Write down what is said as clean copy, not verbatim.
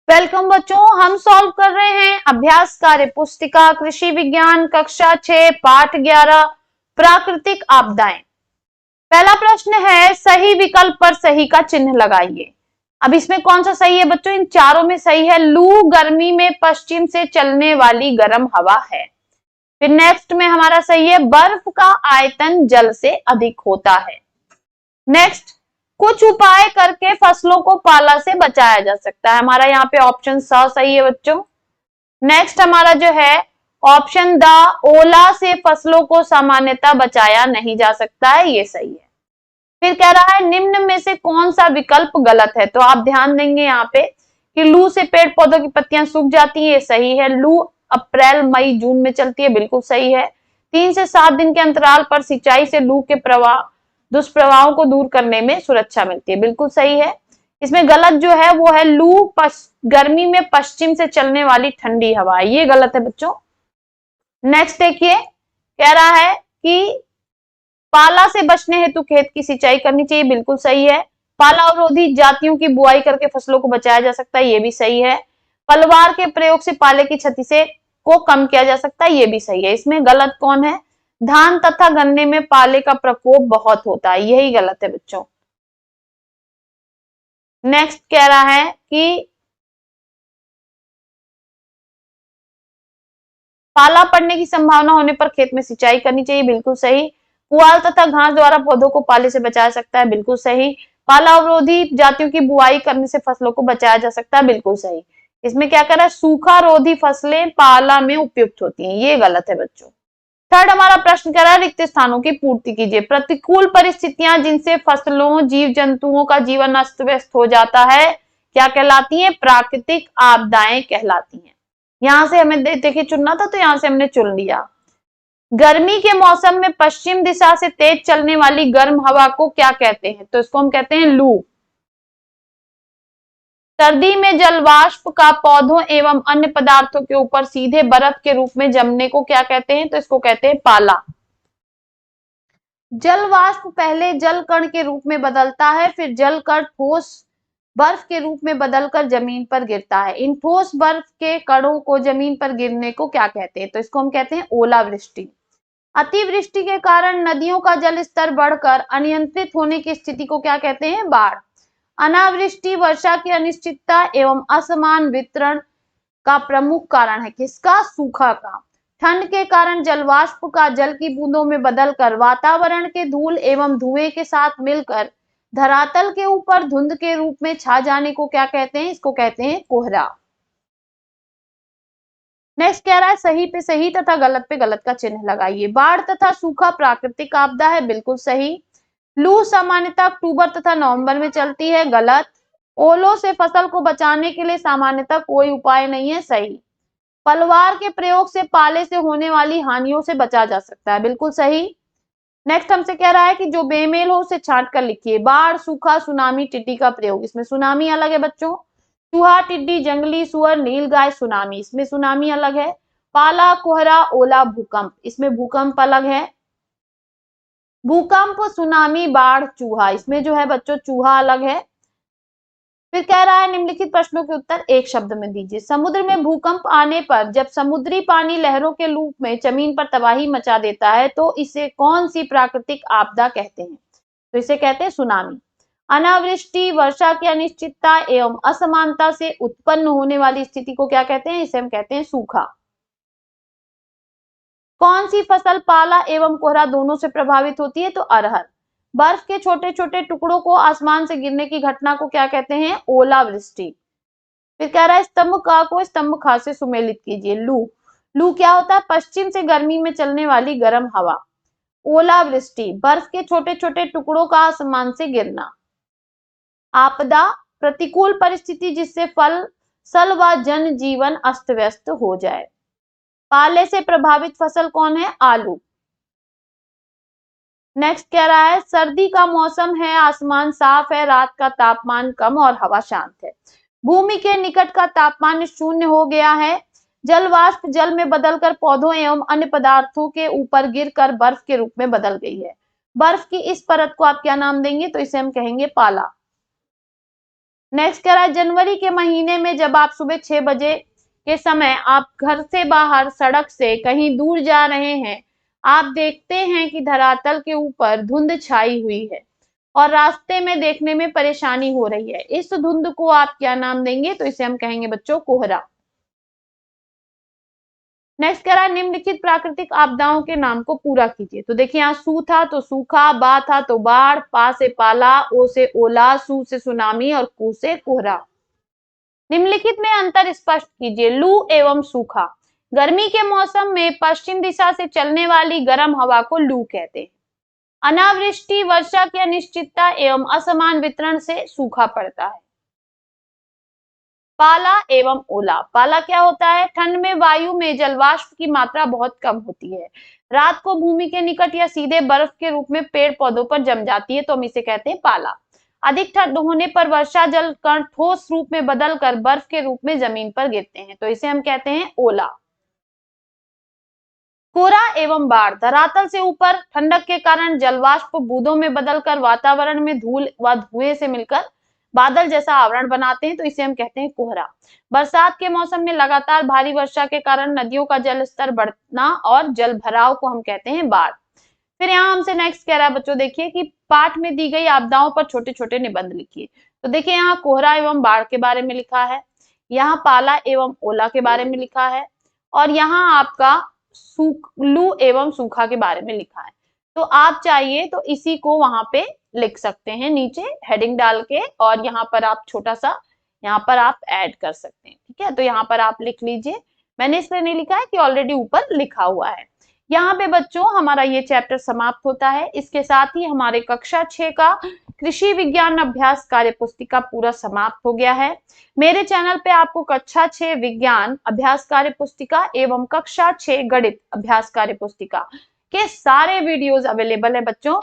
Welcome बच्चों, हम solve कर रहे हैं अभ्यास कार्य पुस्तिका कृषि विज्ञान कक्षा 6 पाठ 11 प्राकृतिक आपदाएं। पहला प्रश्न है सही विकल्प पर सही का चिन्ह लगाइए। अब इसमें कौन सा सही है बच्चों? इन चारों में सही है। लू गर्मी में पश्चिम से चलने वाली गर्म हवा है। फिर नेक्स्ट में हमारा सही है बर्फ का आयतन जल से अधिक होता है। नेक्स्ट, कुछ उपाय करके फसलों को पाला से बचाया जा सकता है। हमारा यहाँ पे ऑप्शन स सही है बच्चों। नेक्स्ट हमारा जो है ऑप्शन द, ओला से फसलों को सामान्यतः बचाया नहीं जा सकता है, ये सही है। फिर कह रहा है निम्न में से कौन सा विकल्प गलत है? तो आप ध्यान देंगे यहाँ पे कि लू से पेड़ पौधों की पत्तियां सूख जाती है, ये सही है। लू अप्रैल मई जून में चलती है, बिल्कुल सही है। 3 से 7 दिन के अंतराल पर सिंचाई से लू के दुष्प्रभावों को दूर करने में सुरक्षा मिलती है, बिल्कुल सही है। इसमें गलत जो है वो है लू गर्मी में पश्चिम से चलने वाली ठंडी हवा, ये गलत है बच्चों। नेक्स्ट देखिए, कह रहा है कि पाला से बचने हेतु खेत की सिंचाई करनी चाहिए, बिल्कुल सही है। पाला अवरोधी जातियों की बुआई करके फसलों को बचाया जा सकता है, ये भी सही है। पलवार के प्रयोग से पाले की क्षति से को कम किया जा सकता है, ये भी सही है। इसमें गलत कौन है? धान तथा गन्ने में पाले का प्रकोप बहुत होता है, यही गलत है बच्चों। नेक्स्ट कह रहा है कि पाला पड़ने की संभावना होने पर खेत में सिंचाई करनी चाहिए, बिल्कुल सही। पुआल तथा घास द्वारा पौधों को पाले से बचाया सकता है, बिल्कुल सही। पाला अवरोधी जातियों की बुआई करने से फसलों को बचाया जा सकता है, बिल्कुल सही। इसमें क्या कर रहा है? सूखा रोधी फसलें पाला में उपयुक्त होती हैं, ये गलत है बच्चों। थर्ड हमारा प्रश्न कह रहा है रिक्त स्थानों की पूर्ति कीजिए। प्रतिकूल परिस्थितियां जिनसे फसलों जीव जंतुओं का जीवन अस्त व्यस्त हो जाता है क्या कहलाती हैं? प्राकृतिक आपदाएं कहलाती हैं। यहां से हमें देखिए चुनना था, तो यहां से हमने चुन लिया। गर्मी के मौसम में पश्चिम दिशा से तेज चलने वाली गर्म हवा को क्या कहते हैं? तो इसको हम कहते हैं लू। सर्दी में जलवाष्प का पौधों एवं अन्य पदार्थों के ऊपर सीधे बर्फ के रूप में जमने को क्या कहते हैं? तो इसको कहते हैं पाला। जलवाष्प पहले जल कण के रूप में बदलता है, फिर जल कण ठोस बर्फ के रूप में बदलकर जमीन पर गिरता है। इन ठोस बर्फ के कणों को जमीन पर गिरने को क्या कहते हैं? तो इसको हम कहते हैं ओलावृष्टि। अतिवृष्टि के कारण नदियों का जल स्तर बढ़कर अनियंत्रित होने की स्थिति को क्या कहते हैं? बाढ़। अनावृष्टि वर्षा की अनिश्चितता एवं असमान वितरण का प्रमुख कारण है, किसका? सूखा का। ठंड के कारण जलवाष्प का जल की बूंदों में बदलकर वातावरण के धूल एवं धुएं के साथ मिलकर धरातल के ऊपर धुंध के रूप में छा जाने को क्या कहते हैं? इसको कहते हैं कोहरा। नेक्स्ट कह रहा है सही पे सही तथा गलत पे गलत का चिन्ह लगाइए। बाढ़ तथा सूखा प्राकृतिक आपदा है, बिल्कुल सही। लू सामान्यतः अक्टूबर तथा नवंबर में चलती है, गलत। ओलों से फसल को बचाने के लिए सामान्यतः कोई उपाय नहीं है, सही। पलवार के प्रयोग से पाले से होने वाली हानियों से बचा जा सकता है, बिल्कुल सही। नेक्स्ट हमसे कह रहा है कि जो बेमेल हो उसे छांट कर लिखिए। बाढ़, सूखा, सुनामी, टिड्डी का प्रयोग। इसमें सुनामी अलग है बच्चों। चूहा, टिड्डी, जंगली सुअर, नीलगाय, सुनामी। इसमें सुनामी अलग है। पाला, कोहरा, ओला, भूकंप। इसमें भूकंप अलग है। भूकंप, सुनामी, बाढ़, चूहा। इसमें जो है बच्चों चूहा अलग है। फिर कह रहा है निम्नलिखित प्रश्नों के उत्तर एक शब्द में दीजिए। समुद्र में भूकंप आने पर जब समुद्री पानी लहरों के रूप में जमीन पर तबाही मचा देता है तो इसे कौन सी प्राकृतिक आपदा कहते हैं? तो इसे कहते हैं सुनामी। अनावृष्टि वर्षा की अनिश्चितता एवं असमानता से उत्पन्न होने वाली स्थिति को क्या कहते हैं? इसे हम कहते हैं सूखा। कौन सी फसल पाला एवं कोहरा दोनों से प्रभावित होती है? तो अरहर। बर्फ के छोटे छोटे टुकड़ों को आसमान से गिरने की घटना को क्या कहते हैं? ओलावृष्टि। फिर कह रहा है स्तंभ का को स्तंभ खा से सुमेलित कीजिए। लू। लू क्या होता है? पश्चिम से गर्मी में चलने वाली गर्म हवा। ओलावृष्टि बर्फ के छोटे छोटे टुकड़ों का आसमान से गिरना। आपदा प्रतिकूल परिस्थिति जिससे फसल व जनजीवन अस्त व्यस्त हो जाए। पाले से प्रभावित फसल कौन है? आलू। नेक्स्ट कह रहा है सर्दी का मौसम है, आसमान साफ है, रात का तापमान कम और हवा शांत है। भूमि के निकट का तापमान शून्य हो गया है। जलवाष्प जल में बदलकर पौधों एवं अन्य पदार्थों के ऊपर गिरकर बर्फ के रूप में बदल गई है। बर्फ की इस परत को आप क्या नाम देंगे? तो इसे हम कहेंगे पाला। नेक्स्ट कह रहा है जनवरी के महीने में जब आप सुबह 6 बजे के समय आप घर से बाहर सड़क से कहीं दूर जा रहे हैं, आप देखते हैं कि धरातल के ऊपर धुंध छाई हुई है और रास्ते में देखने में परेशानी हो रही है। इस धुंध को आप क्या नाम देंगे? तो इसे हम कहेंगे बच्चों कोहरा। नेक्स्ट कह रहा है निम्नलिखित प्राकृतिक आपदाओं के नाम को पूरा कीजिए। तो देखिए यहाँ सू था तो सूखा, बा था तो बाढ़, पा से पाला, ओ से ओला, सू से सुनामी और कू से कोहरा। निम्नलिखित में अंतर स्पष्ट कीजिए। लू एवं सूखा। गर्मी के मौसम में पश्चिम दिशा से चलने वाली गर्म हवा को लू कहते हैं। अनावृष्टि, वर्षा की अनिश्चितता एवं असमान वितरण से सूखा पड़ता है। पाला एवं ओला। पाला क्या होता है? ठंड में वायु में जलवाष्प की मात्रा बहुत कम होती है, रात को भूमि के निकट या सीधे बर्फ के रूप में पेड़ पौधों पर जम जाती है, तो हम इसे कहते हैं पाला। अधिक ठंड होने पर वर्षा जल कण ठोस रूप में बदलकर बर्फ के रूप में जमीन पर गिरते हैं, तो इसे हम कहते हैं ओला। कोहरा एवं बाढ़। धरातल से ऊपर ठंडक के कारण जलवाष्प बूंदों में बदलकर वातावरण में धूल व धुएं से मिलकर बादल जैसा आवरण बनाते हैं, तो इसे हम कहते हैं कोहरा। बरसात के मौसम में लगातार भारी वर्षा के कारण नदियों का जल स्तर बढ़ना और जल भराव को हम कहते हैं बाढ़। फिर यहाँ हमसे नेक्स्ट कह रहा है बच्चों, देखिए कि पाठ में दी गई आपदाओं पर छोटे छोटे निबंध लिखिए। तो देखिए यहाँ कोहरा एवं बाढ़ के बारे में लिखा है, यहाँ पाला एवं ओला के बारे में लिखा है और यहाँ आपका लू एवं सूखा के बारे में लिखा है। तो आप चाहिए तो इसी को वहां पे लिख सकते हैं नीचे हेडिंग डाल के, और यहाँ पर आप छोटा सा यहाँ पर आप ऐड कर सकते हैं। ठीक है, तो यहाँ पर आप लिख लीजिए। मैंने इसलिए नहीं लिखा है कि ऑलरेडी ऊपर लिखा हुआ है। यहाँ पे बच्चों हमारा ये चैप्टर समाप्त होता है। इसके साथ ही हमारे कक्षा 6 का कृषि विज्ञान अभ्यास कार्य पुस्तिका पूरा समाप्त हो गया है। मेरे चैनल पे आपको कक्षा 6 विज्ञान अभ्यास कार्य पुस्तिका एवं कक्षा 6 गणित अभ्यास कार्य पुस्तिका के सारे वीडियोस अवेलेबल है बच्चों।